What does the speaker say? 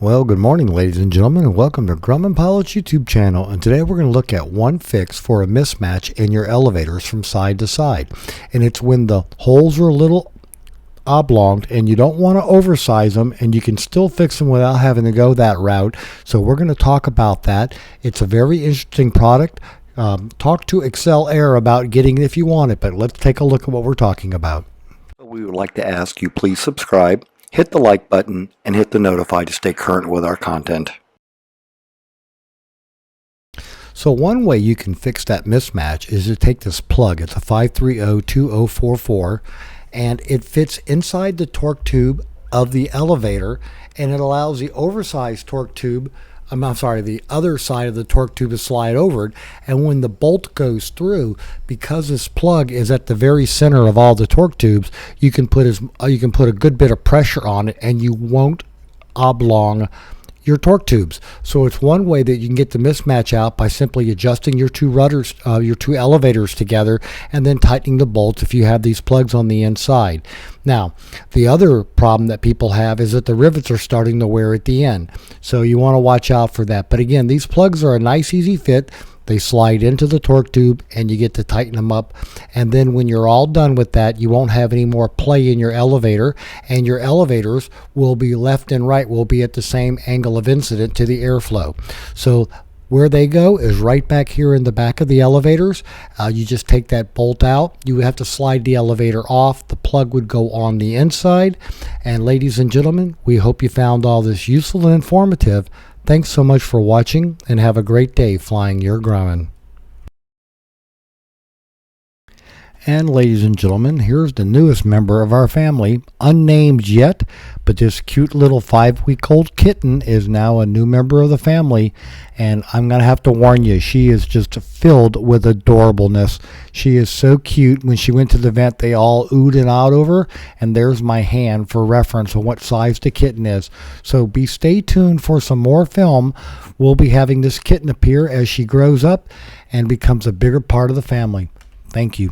Well, good morning, ladies and gentlemen, and welcome to Grumman Pilots YouTube channel. And today we're going to look at one fix for a mismatch in your elevators from side to side. And it's when the holes are a little oblonged and you don't want to oversize them, and you can still fix them without having to go that route. So we're going to talk about that. It's a very interesting product. Talk to Excel Air about getting it if you want it, but let's take a look at what we're talking about. We would like to ask you please subscribe, hit the like button, and hit the notify to stay current with our content. So one way you can fix that mismatch is to take this plug. It's a 530-2044, and it fits inside the torque tube of the elevator, and it allows the oversized torque tube, the other side of the torque tube to slide over it. And when the bolt goes through, because this plug is at the very center of all the torque tubes, you can put a good bit of pressure on it, and you won't oblong your torque tubes. So it's one way that you can get the mismatch out by simply adjusting your two rudders, your two elevators together, and then tightening the bolts if you have these plugs on the inside. Now, the other problem that people have is that the rivets are starting to wear at the end. So you want to watch out for that. But again, these plugs are a nice, easy fit. They slide into the torque tube, and you get to tighten them up. And then when you're all done with that, you won't have any more play in your elevator, and your elevators will be left and right will be at the same angle of incident to the airflow. So where they go is right back here in the back of the elevators. You just take that bolt out. You have to slide the elevator off. The plug would go on the inside. And ladies and gentlemen, we hope you found all this useful and informative. Thanks so much for watching, and have a great day flying your Grumman. And ladies and gentlemen, here's the newest member of our family, unnamed yet, but this cute little 5-week-old kitten is now a new member of the family, and I'm going to have to warn you, she is just filled with adorableness. She is so cute. When she went to the vet, they all oohed and awed over her, and there's my hand for reference on what size the kitten is. So stay tuned for some more film. We'll be having this kitten appear as she grows up and becomes a bigger part of the family. Thank you.